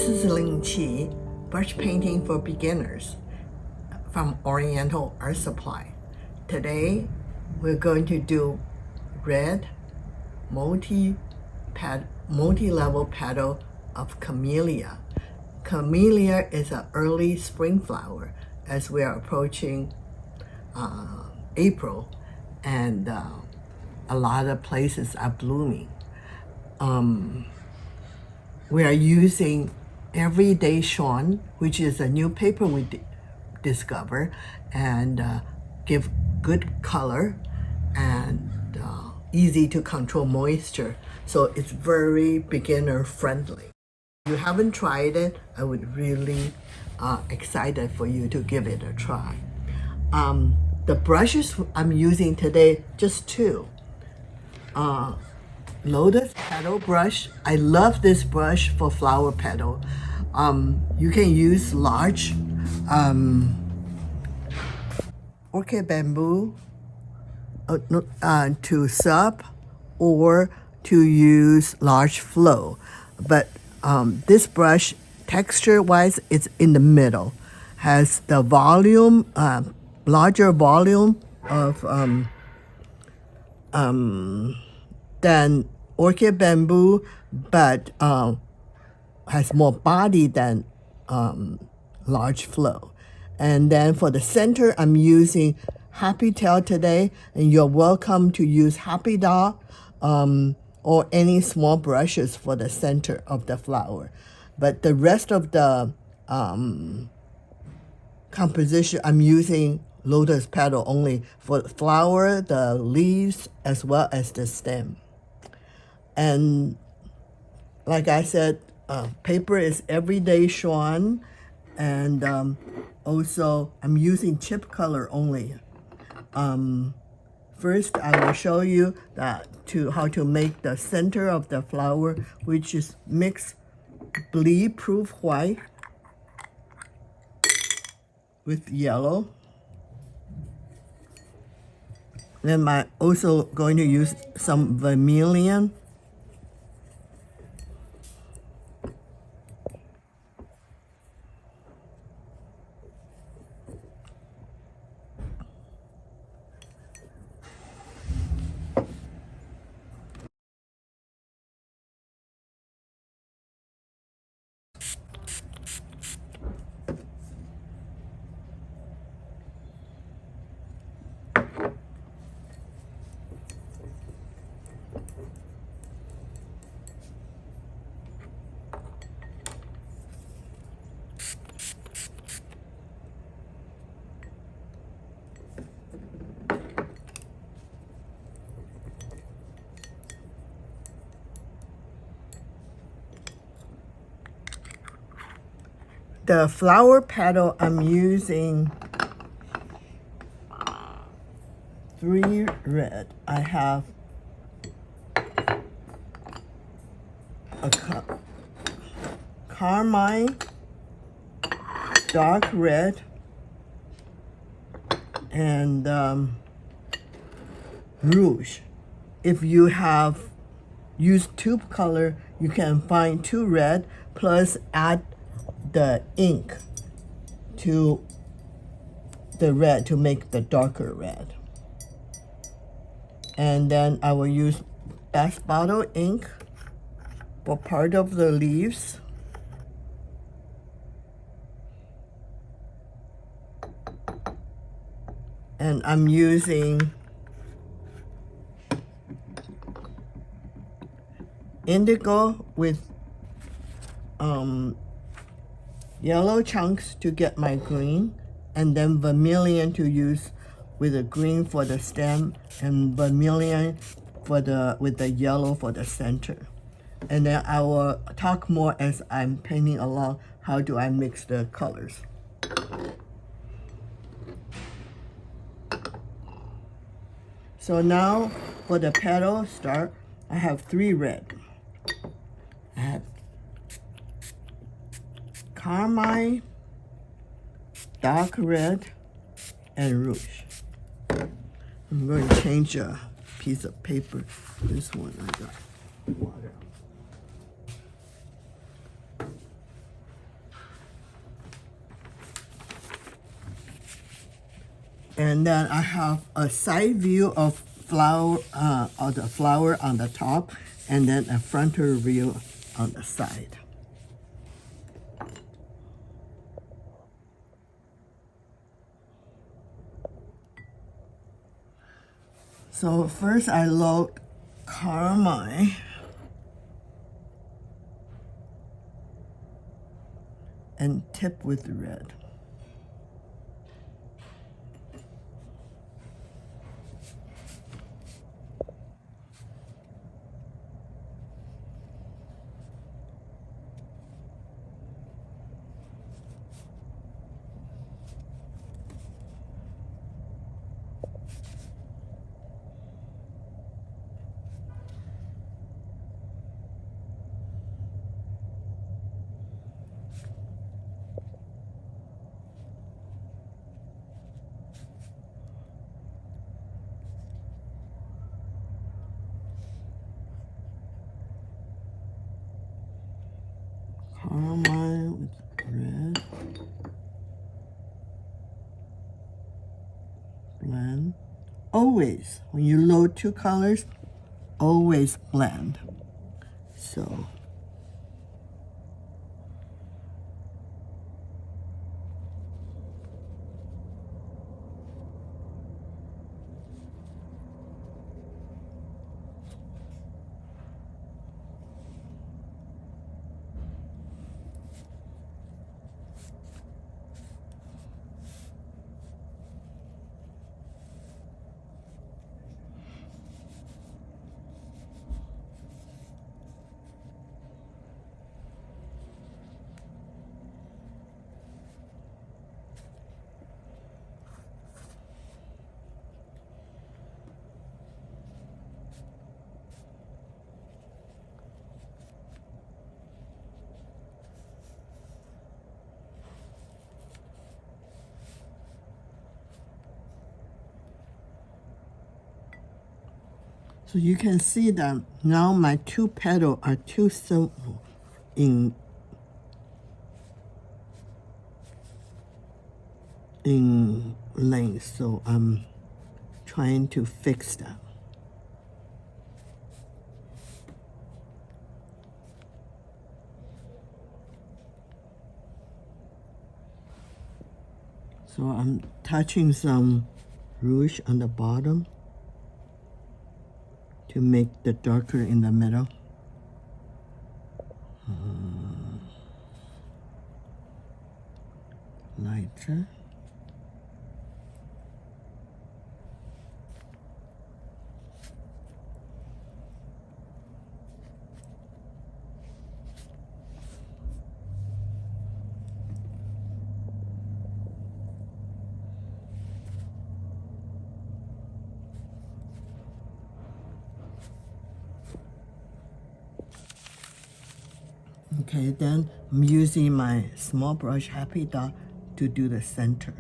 This is Ling Qi, brush painting for beginners from Oriental Art Supply. Today, we're going to do red multi-level petal of Camellia. Camellia is an early spring flower as we are approaching April, and a lot of places are blooming. We are using Everyday Xuan, which is a new paper we discovered, and give good color and easy to control moisture. So it's very beginner friendly. If you haven't tried it, I would really excited for you to give it a try. The brushes I'm using today, just two. Lotus petal brush. I love this brush for flower petal. You can use large orchid bamboo to sub, or to use large flow. But this brush, texture-wise, it's in the middle. Has the volume, larger volume of than orchid bamboo, but has more body than large flow. And then for the center, I'm using Happy Tail today, and you're welcome to use Happy Dot or any small brushes for the center of the flower. But the rest of the composition, I'm using Lotus petal only for the flower, the leaves, as well as the stem. And like I said, paper is Everyday Xuan, and also I'm using chip color only. First, I will show you how to make the center of the flower, which is mix bleed-proof white with yellow. Then I'm also going to use some vermilion. The flower petal, I'm using 3 red. I have a carmine, dark red, and rouge. If you have used tube color, you can find 2 red plus add the ink to the red to make the darker red. And then I will use bath bottle ink for part of the leaves. And I'm using indigo with yellow chunks to get my green, and then vermilion to use with the green for the stem, and vermilion for with the yellow for the center. And then I will talk more as I'm painting along how do I mix the colors. So now for the petal start, I have 3 red. I have carmine, dark red, and rouge. I'm going to change a piece of paper. This one I got water. And then I have a side view of the flower on the top, and then a frontal view on the side. So first I load carmine and tip with red. Carmine with red. Blend. Always, when you load two colors, always blend. So So you can see that now my two petals are too simple in length, so I'm trying to fix that. So I'm touching some rouge on the bottom to make the darker in the middle. Lighter. Okay, then I'm using my small brush Happy Dot to do the center.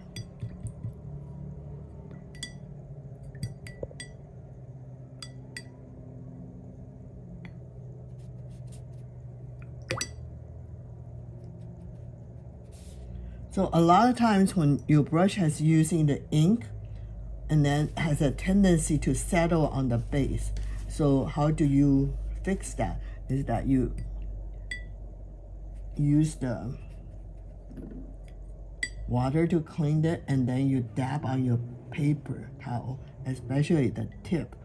So a lot of times when your brush has using the ink and then has a tendency to settle on the base. So how do you fix that? Is that you use the water to clean it, and then you dab on your paper towel, especially the tip,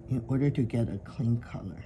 in order to get a clean color.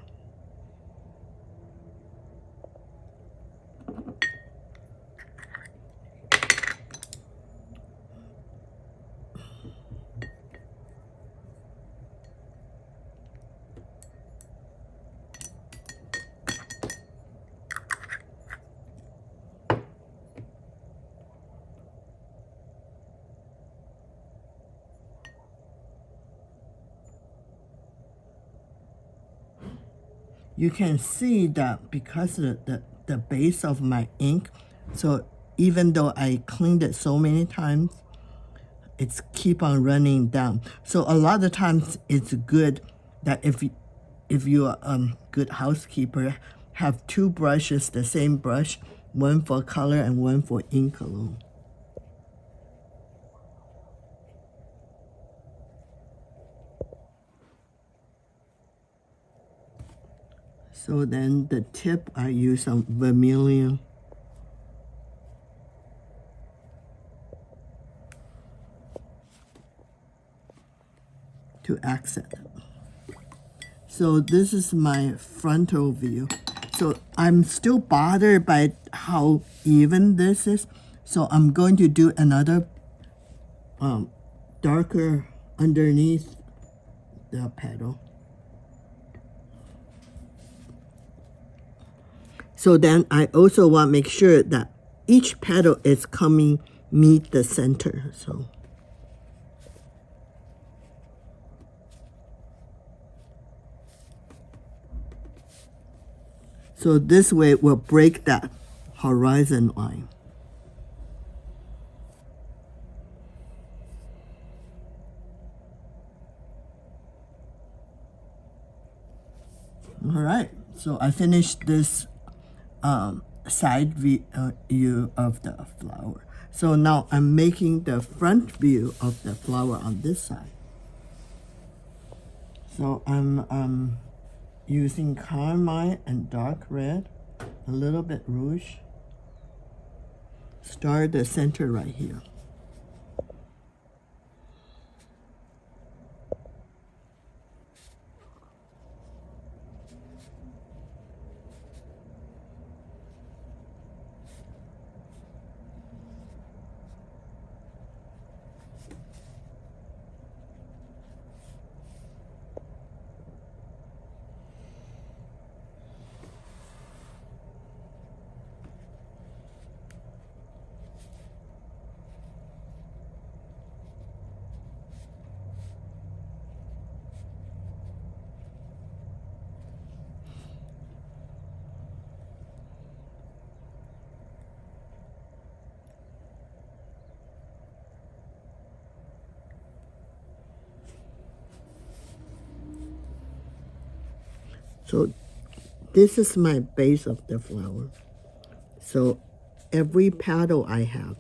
You can see that because of the base of my ink, so even though I cleaned it so many times, it's keep on running down. So a lot of times it's good that if you're a good housekeeper, have two brushes, the same brush, one for color and one for ink alone. So then the tip, I use some vermilion. To accent. So this is my frontal view. So I'm still bothered by how even this is. So I'm going to do another darker underneath the petal. So then I also want to make sure that each petal is coming meet the center. So this way we'll break that horizon line. All right, so I finished this side view of the flower. So now I'm making the front view of the flower on this side. So I'm using carmine and dark red, a little bit rouge. Start the center right here. So this is my base of the flower. So every petal I have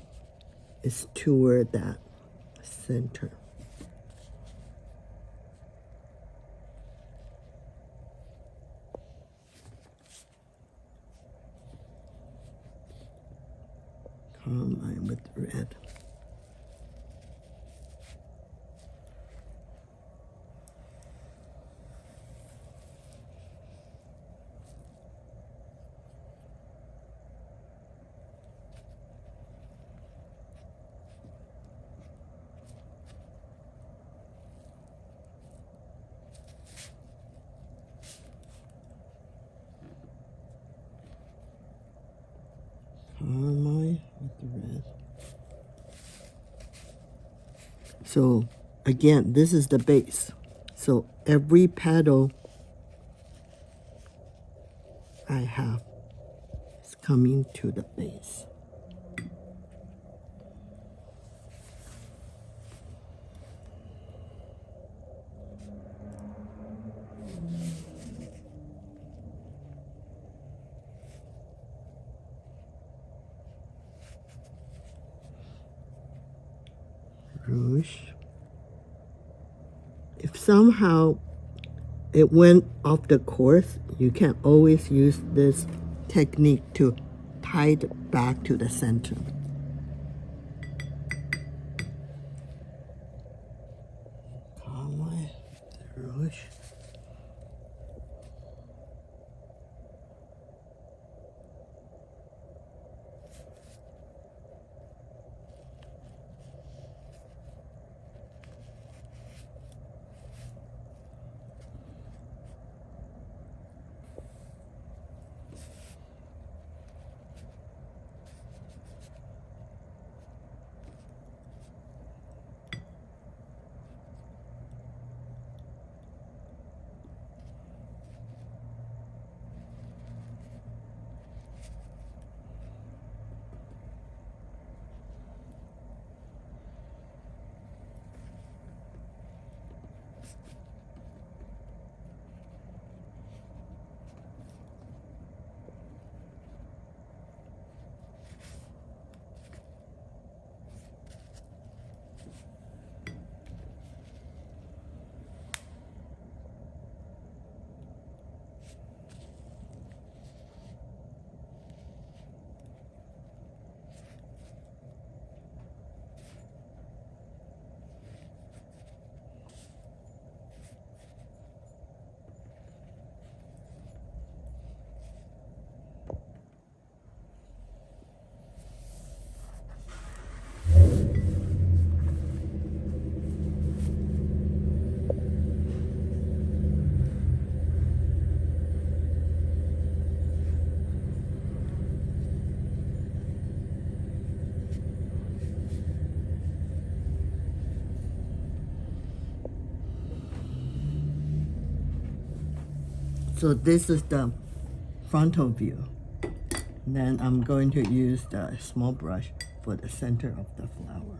is toward that center. Carmine with red. Carmine with the red. So again, this is the base. So every petal I have is coming to the base. Rouge. If somehow it went off the course, you can always use this technique to tie it back to the center. Carmine, rouge. So this is the frontal view. And then I'm going to use the small brush for the center of the flower.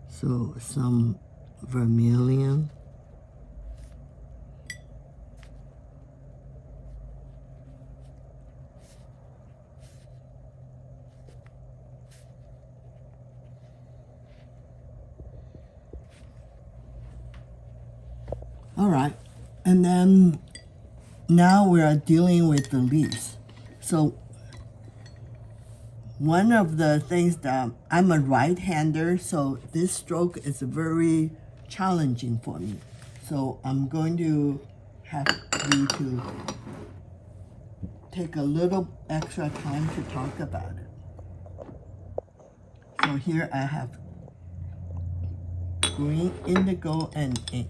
So some vermilion. All right, and then now we are dealing with the leaves. So one of the things that I'm a right-hander, so this stroke is very challenging for me. So I'm going to have you to take a little extra time to talk about it. So here I have green, indigo, and ink.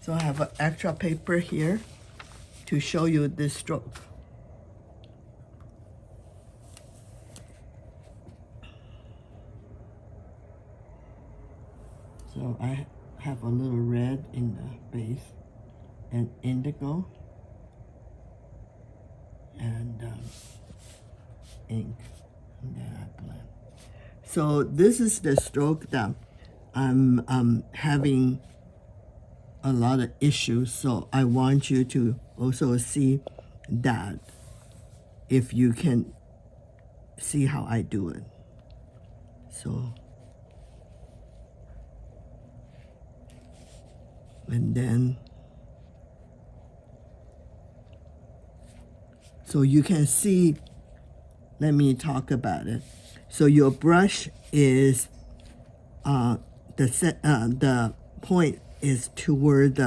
So I have an extra paper here to show you this stroke. So I have a little red in the base and indigo and ink, and then I blend. So this is the stroke that I'm having a lot of issues, so I want you to also see that if you can see how I do it. So, and then, so you can see, let me talk about it. So your brush is, the point is toward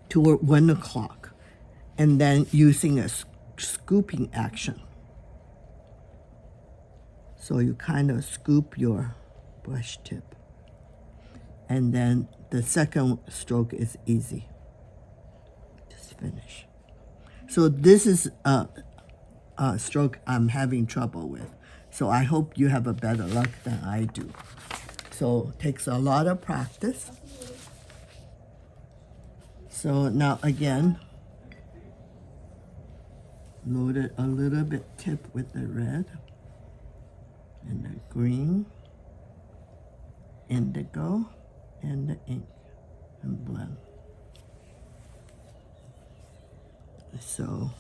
toward 1 o'clock, and then using a scooping action. So you kind of scoop your brush tip, and then the second stroke is easy. Just finish. So this is a stroke I'm having trouble with. So I hope you have a better luck than I do. So it takes a lot of practice. So now again, load it a little bit tip with the red and the green, indigo, and the ink, and blend. So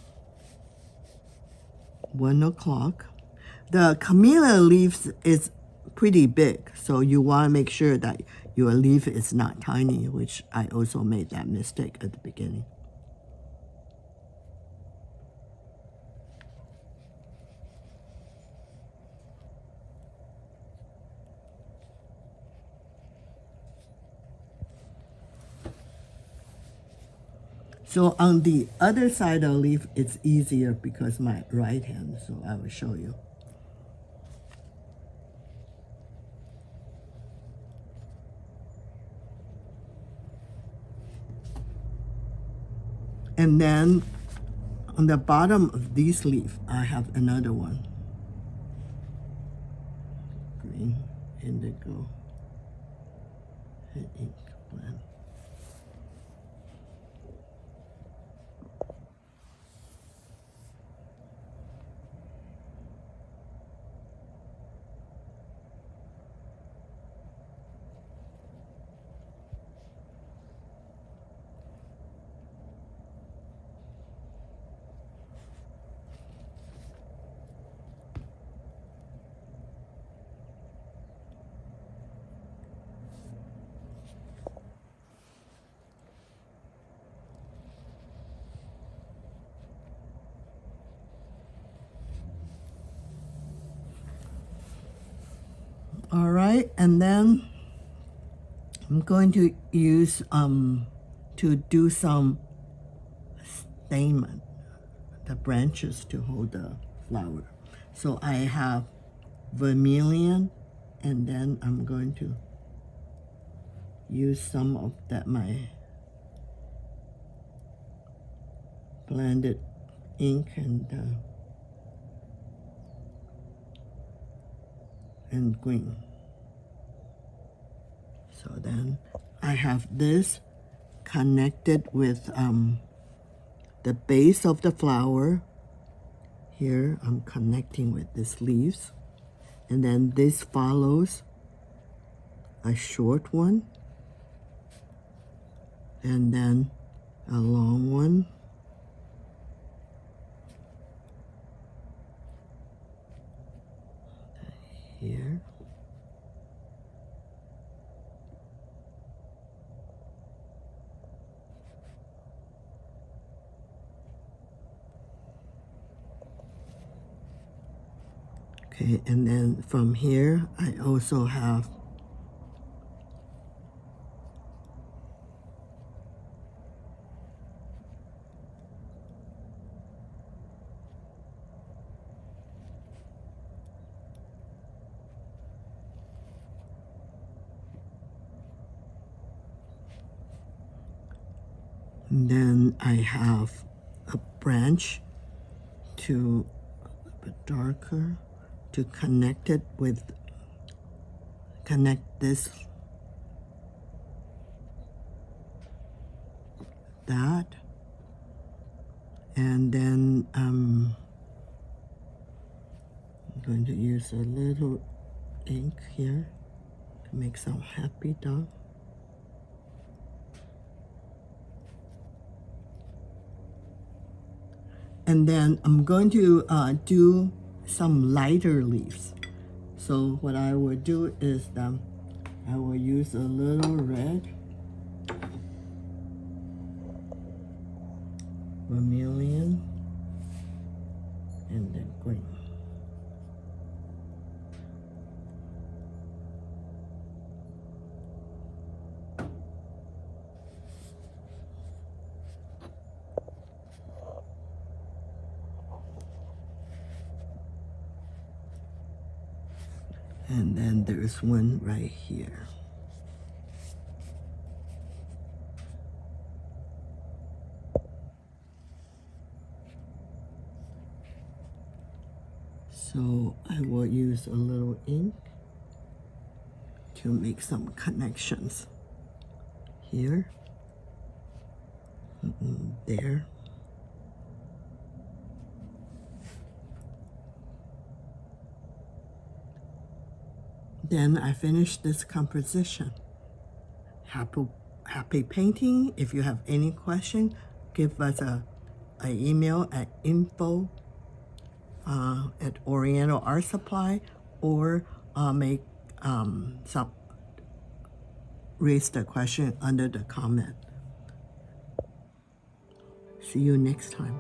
1 o'clock. The camellia leaves is pretty big, so you want to make sure that your leaf is not tiny, which I also made that mistake at the beginning. So on the other side of the leaf, it's easier because my right hand, so I will show you. And then on the bottom of this leaf, I have another one. Green, indigo, and ink blend. All right, and then I'm going to use to do some statement, the branches to hold the flower. So I have vermilion, and then I'm going to use some of that my blended ink and green. So then I have this connected with the base of the flower. Here I'm connecting with these leaves, and then this follows a short one and then a long one. Here. Okay, and then from here, I also have and then I have a branch to a bit darker to connect it with, connect this, that, and then I'm going to use a little ink here to make some happy dog. And then I'm going to do some lighter leaves. So what I will do is I will use a little red, vermilion, and then green. And then there's one right here. So I will use a little ink to make some connections here, there. Then I finish this composition. Happy painting. If you have any question, give us an email at info at Oriental Art Supply, or raise the question under the comment. See you next time.